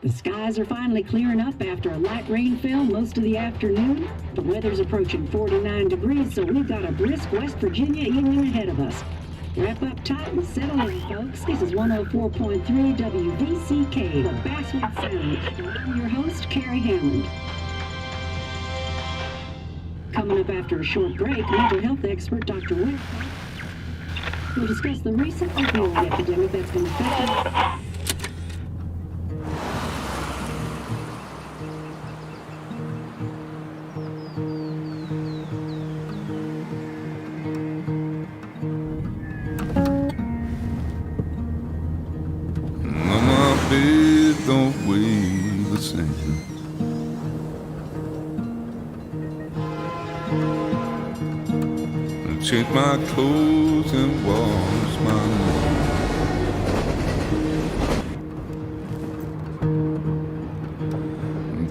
The skies are finally clearing up after a light rainfall most of the afternoon. The weather's approaching 49 degrees, so we've got a brisk West Virginia evening ahead of us. Wrap up tight and settle in, folks. This is 104.3 WVCK, the Basswood Sound. And I'm your host, Carrie Hammond. Coming up after a short break, mental health expert Dr. Webb will discuss the recent opioid epidemic that's been affecting. Don't weigh the same. Change my clothes and wash my nose.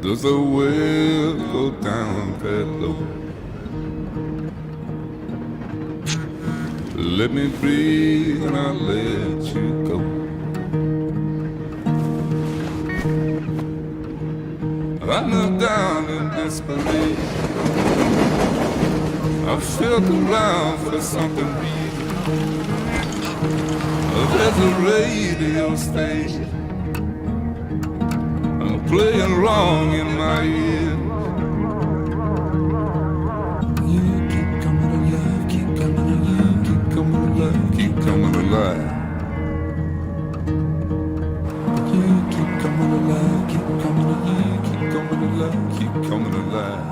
Does the well go down that low? Let me breathe and I'll let you go. I looked down in disbelief. I felt around for something real. There's a radio station playing wrong in my ear. You keep coming alive, keep coming alive, keep coming alive, keep coming alive. You keep coming alive, keep coming alive, keep coming alive, keep coming alive.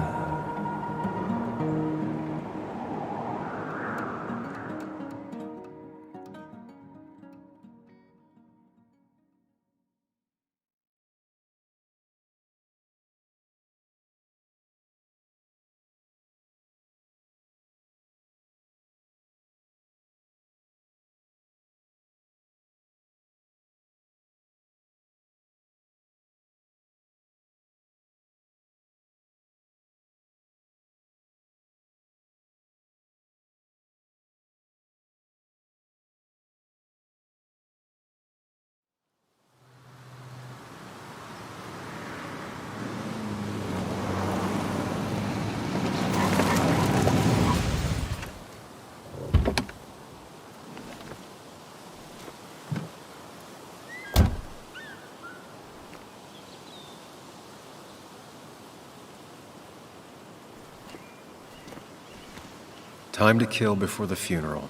Time to kill before the funeral.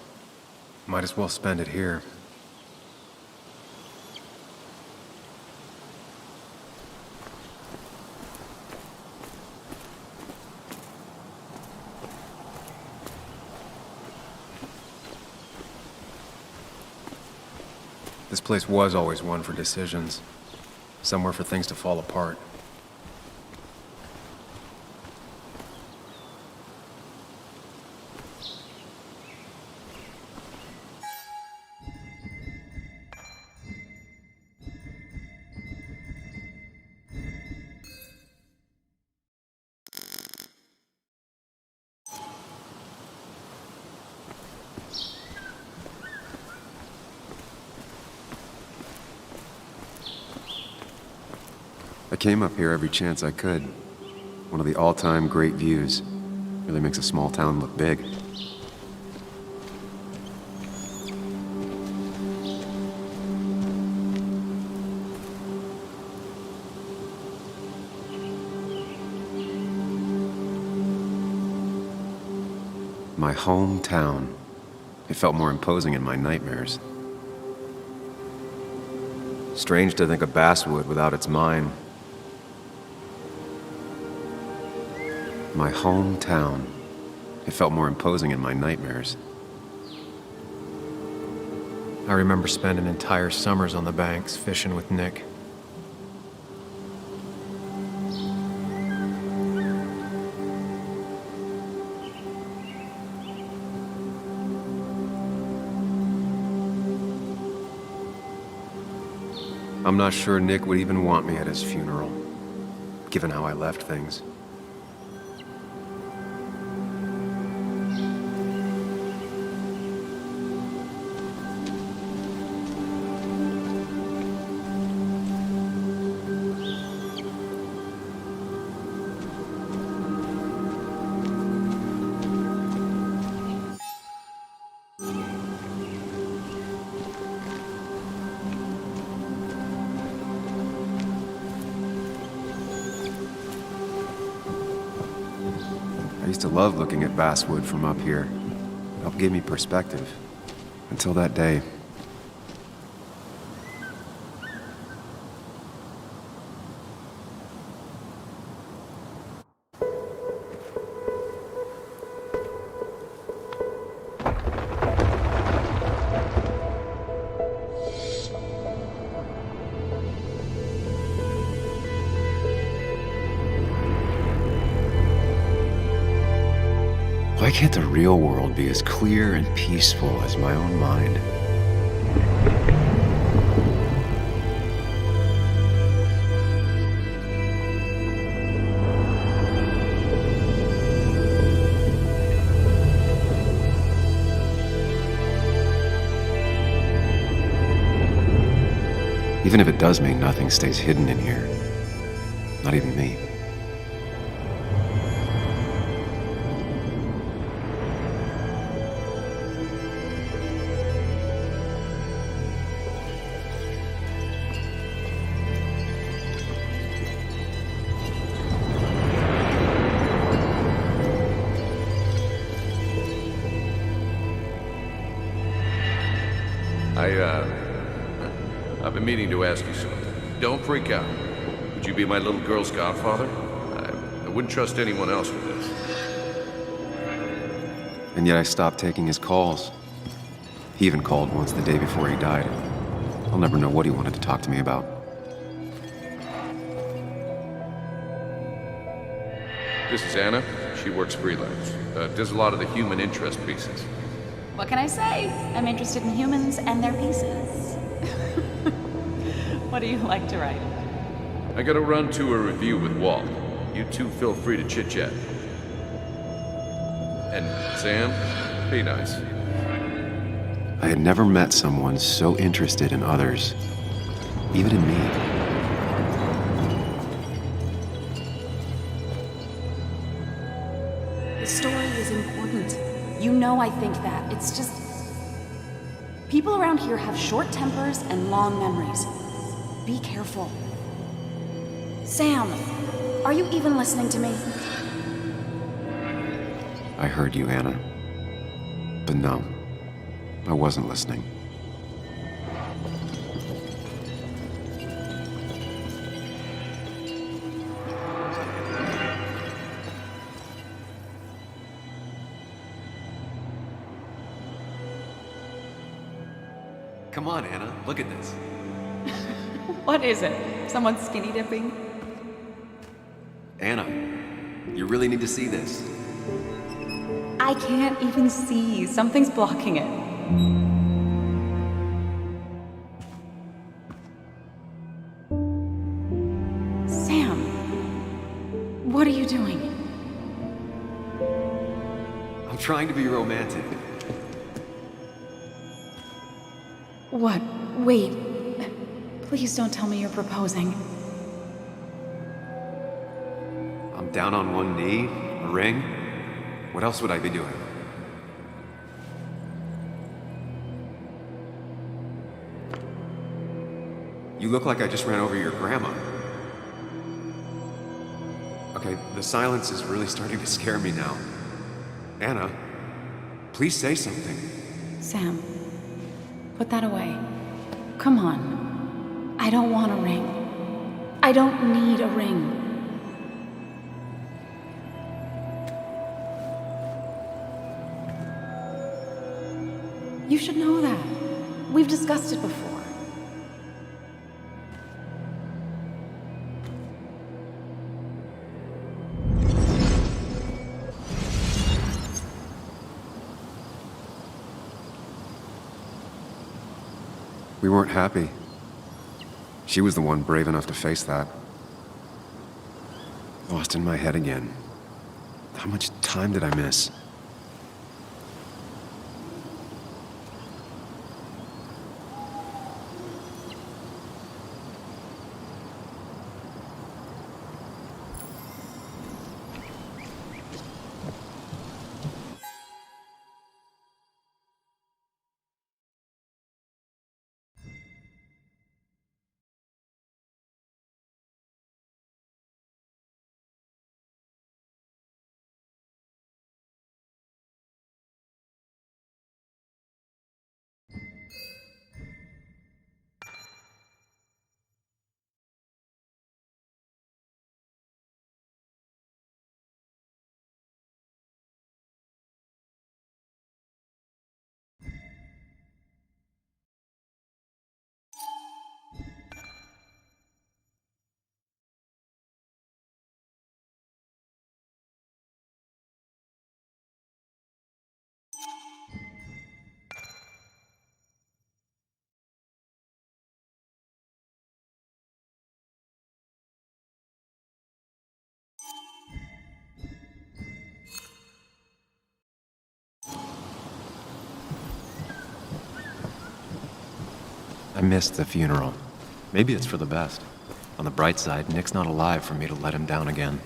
Might as well spend it here. This place was always one for decisions. Somewhere for things to fall apart. I came up here every chance I could. One of the all-time great views. Really makes a small town look big. My hometown. It felt more imposing in my nightmares. Strange to think of Basswood without its mine. My hometown. It felt more imposing in my nightmares. I remember spending entire summers on the banks fishing with Nick. I'm not sure Nick would even want me at his funeral, given how I left things. used to love looking at basswood from up here. It helped give me perspective. Until that day. Why can't the real world be as clear and peaceful as my own mind? Even if it does mean nothing stays hidden in here. Not even me. I've been meaning to ask you something. Don't freak out. Would you be my little girl's godfather? I wouldn't trust anyone else with this. And yet I stopped taking his calls. He even called once the day before he died. I'll never know what he wanted to talk to me about. This is Anna. She works freelance. Does a lot of the human interest pieces. What can I say? I'm interested in humans and their pieces. What do you like to write? I gotta run to a review with Walt. You two feel free to chit-chat. And Sam, be nice. I had never met someone so interested in others, even in me. The story is important. You know I think that. It's just... people around here have short tempers and long memories. Be careful. Sam, are you even listening to me? I heard you, Anna. But no, I wasn't listening. Come on, Anna, look at this. What is it? Someone skinny dipping? Anna, you really need to see this. I can't even see. Something's blocking it. Sam, what are you doing? I'm trying to be romantic. What? Wait. Please don't tell me you're proposing. I'm down on one knee, a ring. What else would I be doing? You look like I just ran over your grandma. Okay, the silence is really starting to scare me now. Anna, please say something. Sam, put that away. Come on. I don't want a ring. I don't need a ring. You should know that. We've discussed it before. We weren't happy. She was the one brave enough to face that. Lost in my head again. How much time did I miss? missed the funeral. Maybe it's for the best. On the bright side, Nick's not alive for me to let him down again.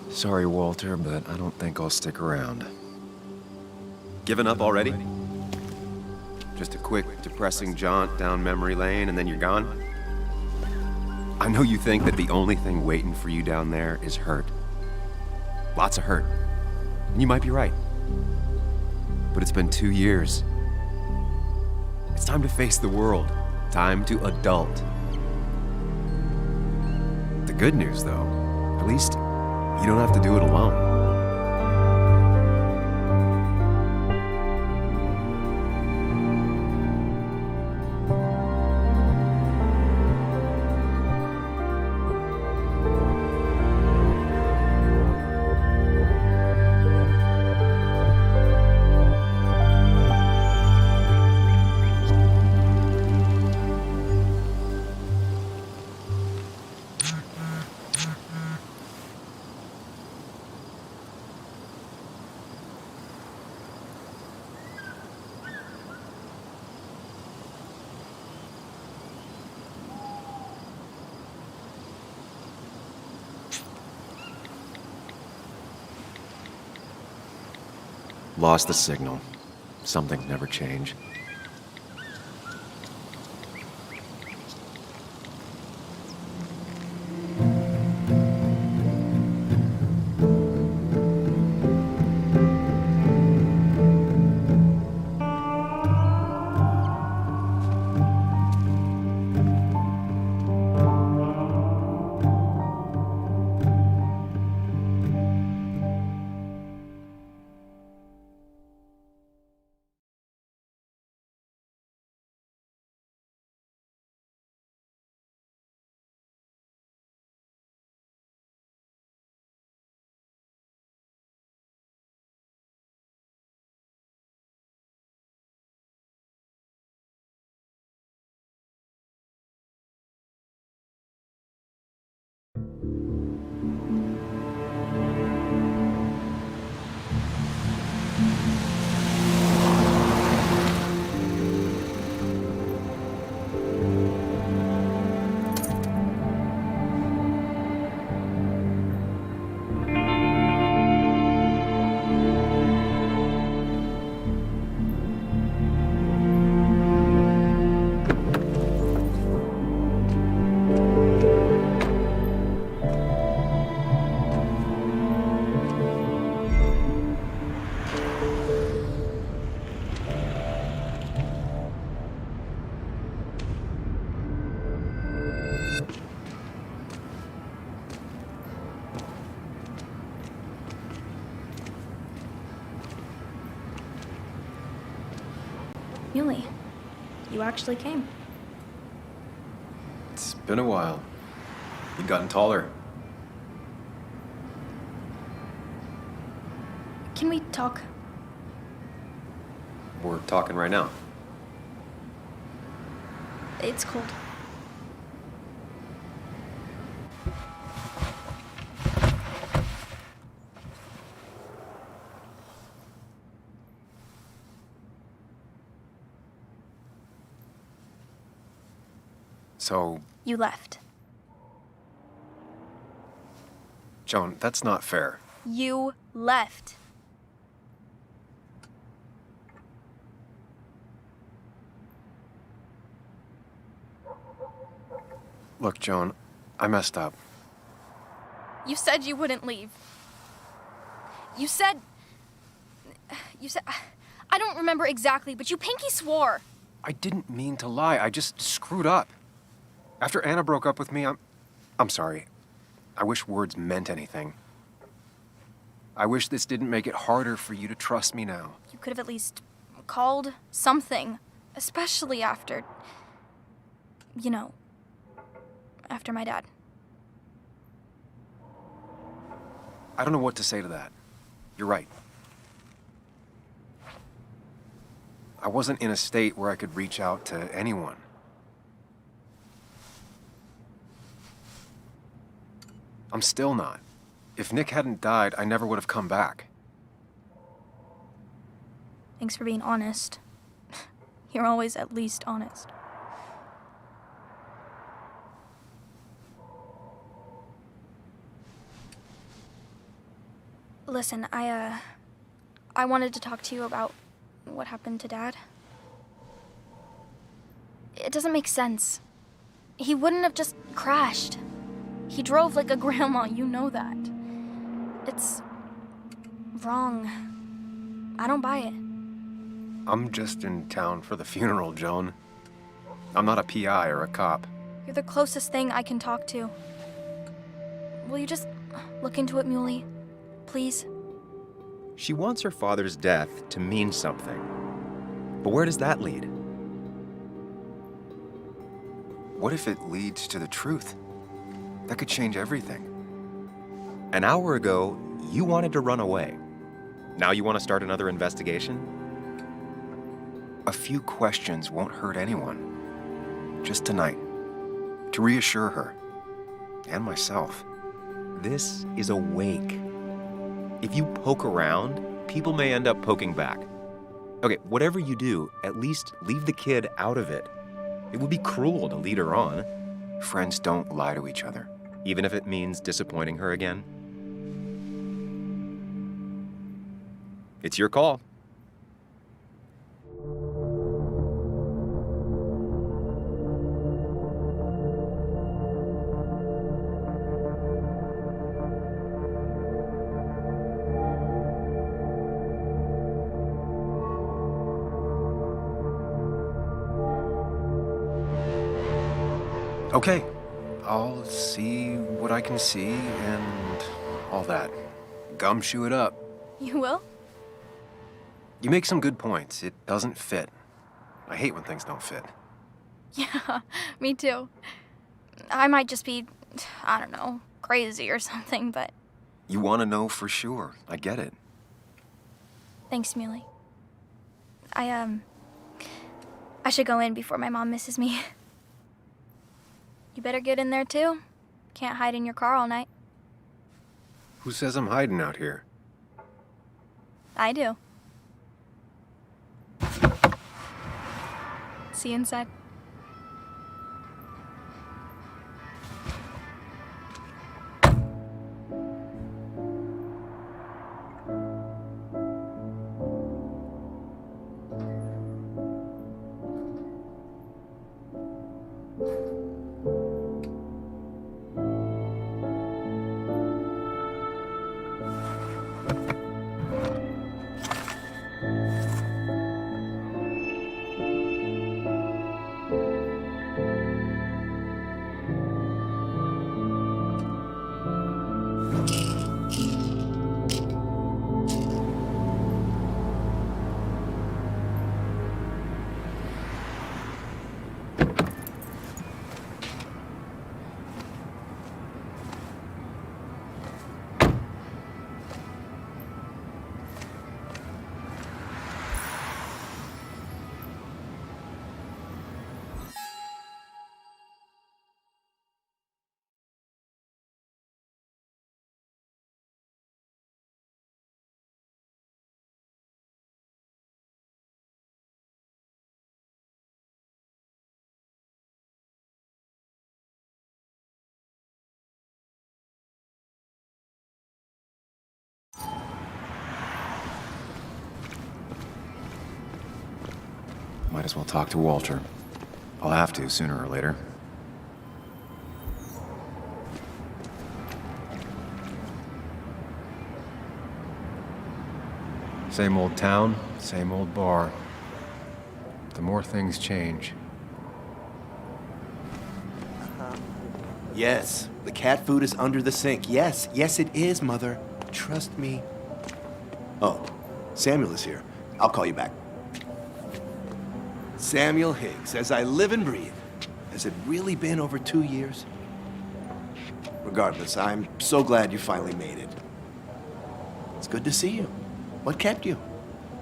Sorry, Walter, but I don't think I'll stick around. Given up already? Just a quick, depressing jaunt down memory lane and then you're gone? I know you think that the only thing waiting for you down there is hurt. Lots of hurt. And you might be right. But it's been 2 years. It's time to face the world. Time to adult. The good news, though, at least you don't have to do it alone. Lost the signal. Some things never change. Yuli, you actually came. It's been a while. You've gotten taller. Can we talk? We're talking right now. It's cold. So, You left. Joan, that's not fair. You left. Look, Joan, I messed up. You said you wouldn't leave. You said... I don't remember exactly, but you pinky swore. I didn't mean to lie. I just screwed up. After Anna broke up with me, I'm sorry. I wish words meant anything. I wish this didn't make it harder for you to trust me now. You could have at least called something, especially after... You know, after my dad. I don't know what to say to that. You're right. I wasn't in a state where I could reach out to anyone. I'm still not. If Nick hadn't died, I never would have come back. Thanks for being honest. You're always at least honest. Listen, I wanted to talk to you about what happened to Dad. It doesn't make sense. He wouldn't have just crashed. He drove like a grandma, you know that. It's wrong. I don't buy it. I'm just in town for the funeral, Joan. I'm not a PI or a cop. You're the closest thing I can talk to. Will you just look into it, Muley? Please? She wants her father's death to mean something. But where does that lead? What if it leads to the truth? That could change everything. An hour ago, you wanted to run away. Now you want to start another investigation? A few questions won't hurt anyone. Just tonight. To reassure her. And myself. This is a wake. If you poke around, people may end up poking back. Okay, whatever you do, at least leave the kid out of it. It would be cruel to lead her on. Friends don't lie to each other, even if it means disappointing her again. It's your call. Okay, I'll see what I can see and all that. Gumshoe it up. You will? You make some good points. It doesn't fit. I hate when things don't fit. Yeah, me too. I might just be, I don't know, crazy or something, but... You want to know for sure. I get it. Thanks, Muley. I should go in before my mom misses me. You better get in there, too. Can't hide in your car all night. Who says I'm hiding out here? I do. See you inside. Might as well talk to Walter. I'll have to sooner or later. Same old town, same old bar. The more things change. Yes, the cat food is under the sink. Yes, yes it is, Mother. Trust me. Oh, Samuel is here. I'll call you back. Samuel Higgs, as I live and breathe. Has it really been over 2 years? Regardless, I'm so glad you finally made it. It's good to see you. What kept you?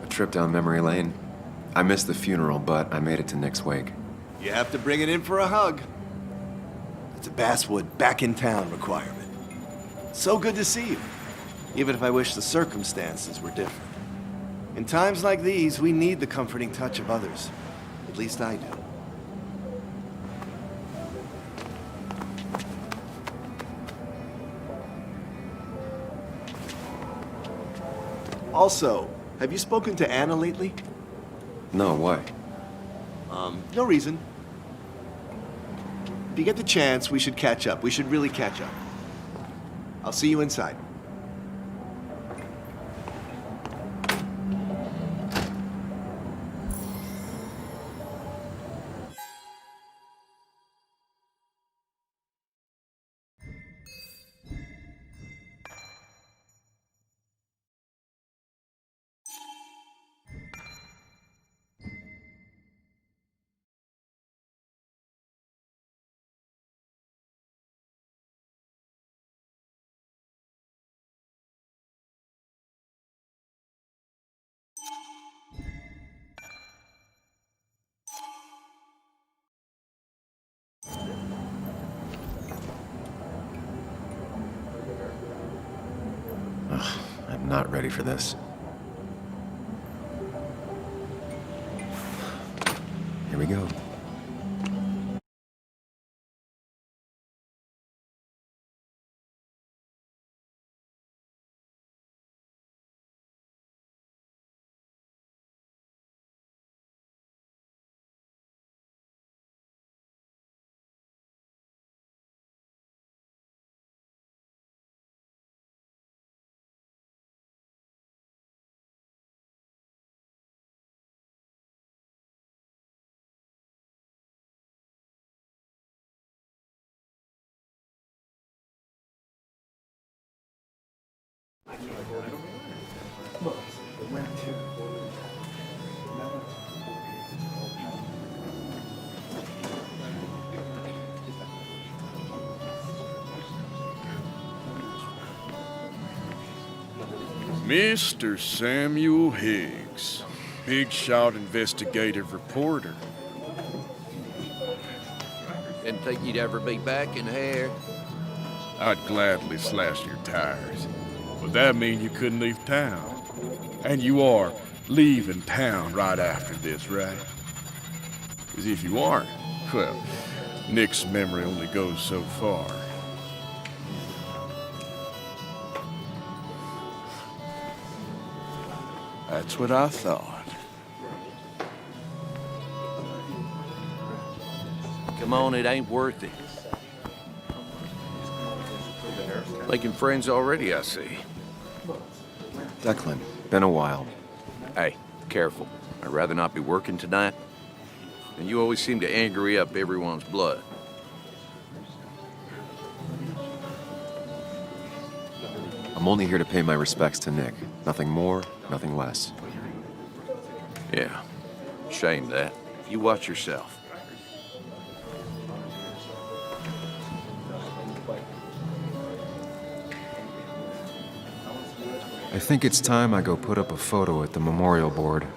A trip down memory lane. I missed the funeral, but I made it to Nick's wake. You have to bring it in for a hug. It's a Basswood back in town requirement. So good to see you, even if I wish the circumstances were different. In times like these, we need the comforting touch of others. At least I do. Also, have you spoken to Anna lately? No, why? No reason. If you get the chance, we should catch up. We should really catch up. I'll see you inside. I'm not ready for this. Here we go. Mr. Samuel Higgs, big shot investigative reporter. Didn't think you'd ever be back in here. I'd gladly slash your tires, but that mean you couldn't leave town. And you are leaving town right after this, right? Because if you aren't, well, Nick's memory only goes so far. That's what I thought. Come on, it ain't worth it. Making friends already, I see. Declan, been a while. Hey, careful. I'd rather not be working tonight. And you always seem to angry up everyone's blood. I'm only here to pay my respects to Nick. Nothing more, nothing less. Yeah, shame that. You watch yourself. I think it's time I go put up a photo at the memorial board.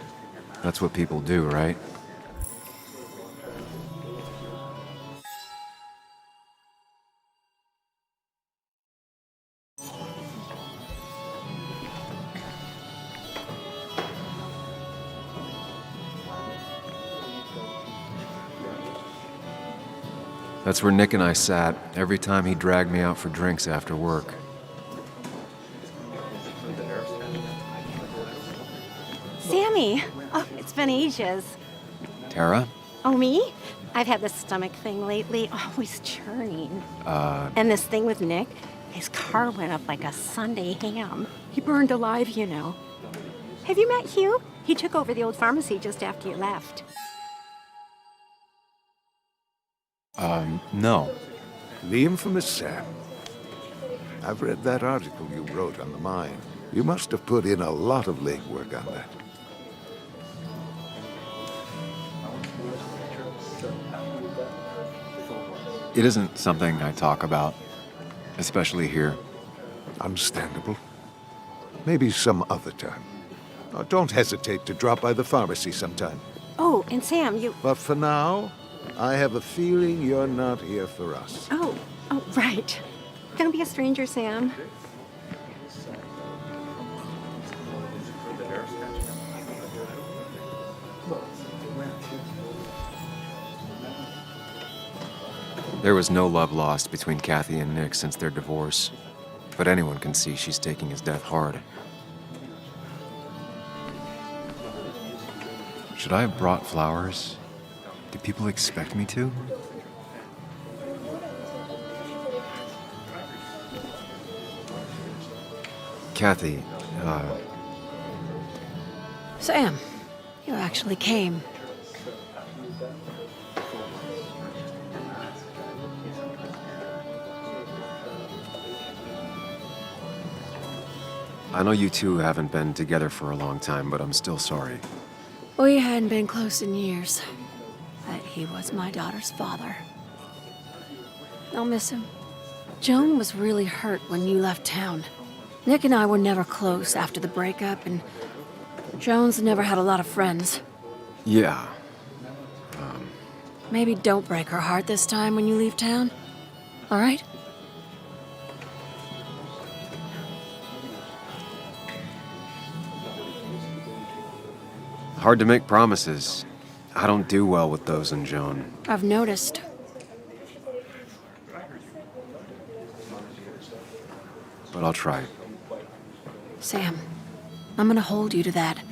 That's what people do, right? That's where Nick and I sat every time he dragged me out for drinks after work. Sammy! Oh, it's been ages. Tara? Oh, me? I've had this stomach thing lately, always churning. And this thing with Nick, his car went up like a Sunday ham. He burned alive, you know. Have you met Hugh? He took over the old pharmacy just after you left. No. The infamous Sam. I've read that article you wrote on the mine. You must have put in a lot of legwork on that. It isn't something I talk about, especially here. Understandable. Maybe some other time. Oh, don't hesitate to drop by the pharmacy sometime. Oh, and Sam, you... But for now, I have a feeling you're not here for us. Oh, right. Don't be a stranger, Sam. There was no love lost between Kathy and Nick since their divorce, but anyone can see she's taking his death hard. Should I have brought flowers? Do people expect me to? Kathy, Sam, you actually came. I know you two haven't been together for a long time, but I'm still sorry. We hadn't been close in years, but he was my daughter's father. I'll miss him. Joan was really hurt when you left town. Nick and I were never close after the breakup, and Joan's never had a lot of friends. Yeah. Maybe don't break her heart this time when you leave town, all right? Hard to make promises. I don't do well with those in Joan. I've noticed. But I'll try. Sam, I'm gonna hold you to that.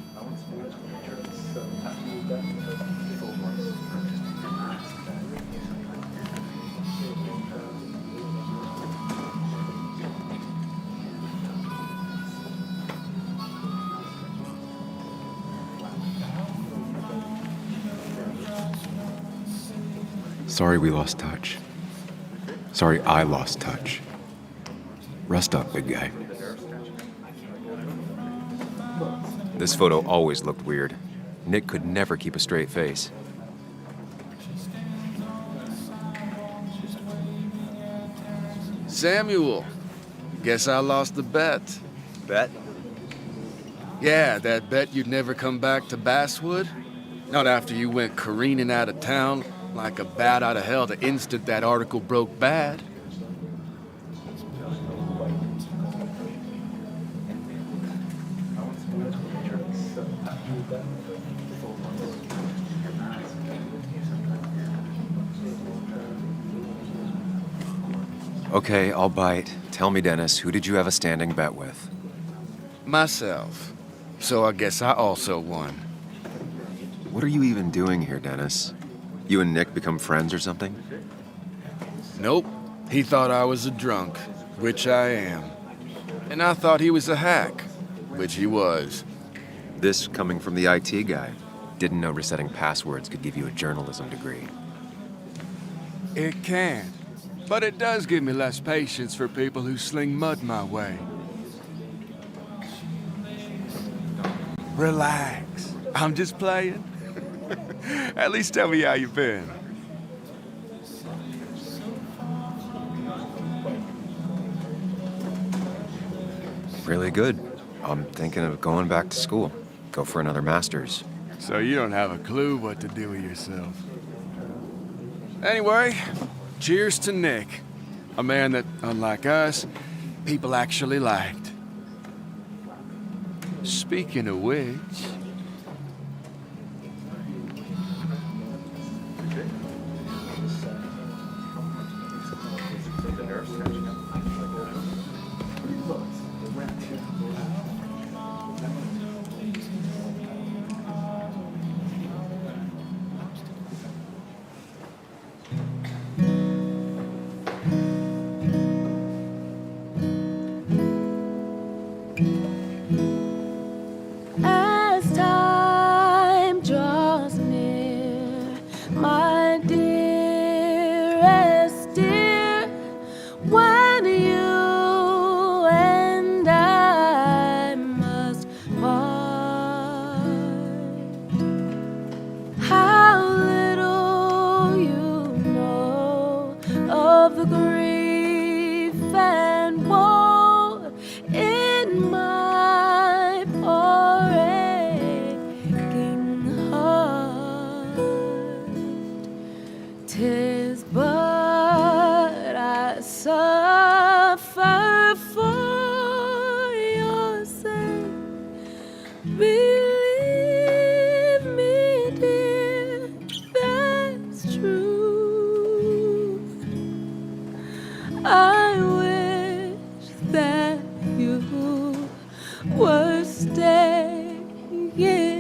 Sorry we lost touch. Sorry I lost touch. Rest up, big guy. This photo always looked weird. Nick could never keep a straight face. Samuel, guess I lost the bet. Bet? Yeah, that bet you'd never come back to Basswood. Not after you went careening out of town like a bat out of hell the instant that article broke bad. Okay, I'll bite. Tell me, Dennis, who did you have a standing bet with? Myself. So I guess I also won. What are you even doing here, Dennis? You and Nick become friends or something? Nope. He thought I was a drunk, which I am. And I thought he was a hack, which he was. This coming from the IT guy. Didn't know resetting passwords could give you a journalism degree. It can. But it does give me less patience for people who sling mud my way. Relax. I'm just playing. At least tell me how you've been. Really good. I'm thinking of going back to school. Go for another master's. So you don't have a clue what to do with yourself. Anyway, cheers to Nick. A man that, unlike us, people actually liked. Speaking of which... As suffer for your sake. Believe me, dear, that's true. I wish that you were staying here.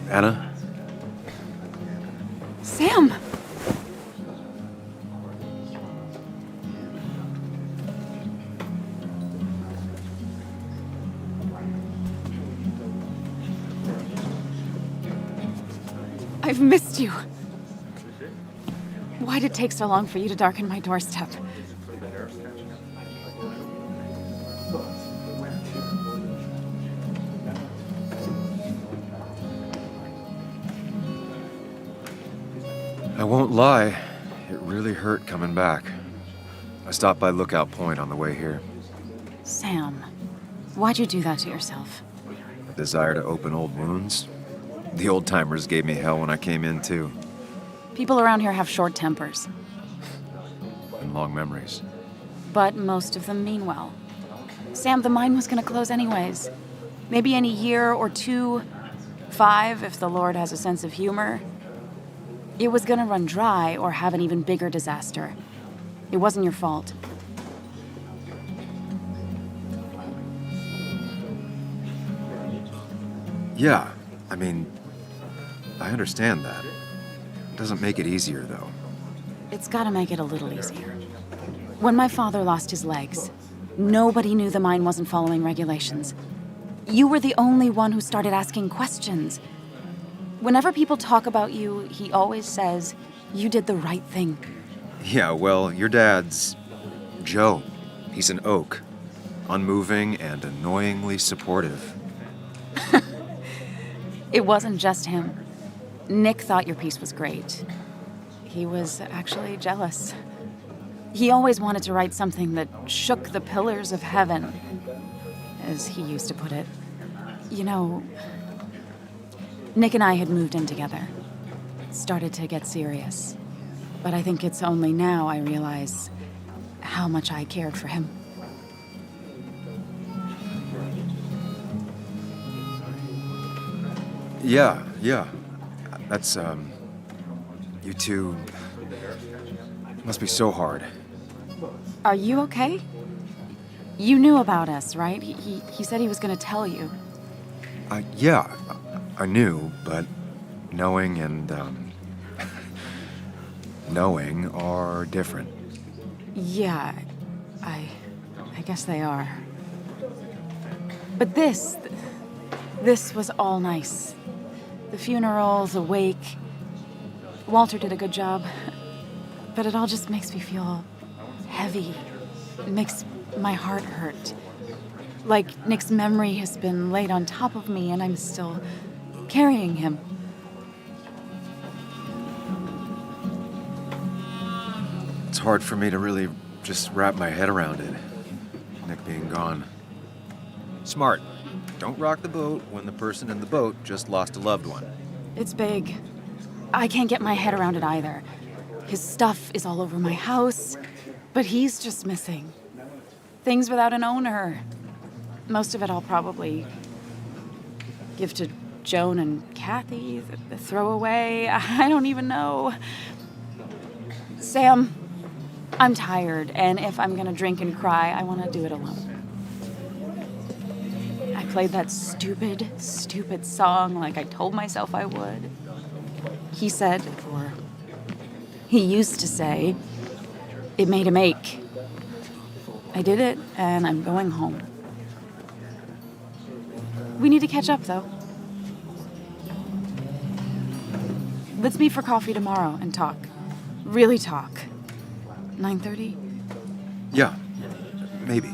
Anna? Sam! I've missed you. Why'd it take so long for you to darken my doorstep? I won't lie, it really hurt coming back. I stopped by Lookout Point on the way here. Sam, why'd you do that to yourself? A desire to open old wounds? The old-timers gave me hell when I came in, too. People around here have short tempers, And long memories. but most of them mean well. Sam, the mine was gonna close anyways. Maybe in a year or 2, 5, if the Lord has a sense of humor. It was gonna run dry or have an even bigger disaster. It wasn't your fault. Yeah, I mean, I understand that. It doesn't make it easier, though. It's gotta make it a little easier. When my father lost his legs, nobody knew the mine wasn't following regulations. You were the only one who started asking questions. Whenever people talk about you, he always says, you did the right thing. Yeah, well, your dad's Joe. He's an oak. Unmoving and annoyingly supportive. It wasn't just him. Nick thought your piece was great. He was actually jealous. He always wanted to write something that shook the pillars of heaven, as he used to put it. You know, Nick and I had moved in together. It started to get serious. But I think it's only now I realize how much I cared for him. Yeah. That's, you two must be so hard. Are you okay? You knew about us, right? He said he was gonna tell you. Yeah, I knew, but knowing and, knowing are different. Yeah, I guess they are. But this was all nice. The funeral, the wake. Walter did a good job. But it all just makes me feel heavy. It makes my heart hurt. Like Nick's memory has been laid on top of me and I'm still carrying him. It's hard for me to really just wrap my head around it. Nick being gone. Smart. Don't rock the boat when the person in the boat just lost a loved one. It's big. I can't get my head around it either. His stuff is all over my house, but he's just missing. Things without an owner. Most of it I'll probably give to Joan and Kathy, the throwaway. I don't even know. Sam, I'm tired, and if I'm gonna drink and cry, I want to do it alone. I played that stupid song like I told myself I would. He said, or he used to say, it made him ache. I did it, and I'm going home. We need to catch up, though. Let's meet for coffee tomorrow and talk. Really talk. 9:30? Yeah, maybe.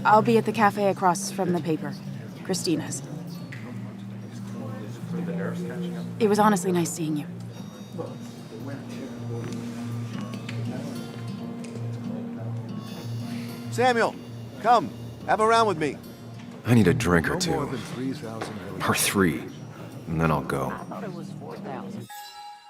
I'll be at the cafe across from the paper. Christina's. It was honestly nice seeing you. Samuel, come. Have a round with me. I need a drink or No more two. than 3,000 Or 3. And then I'll go. I thought it was 4,000.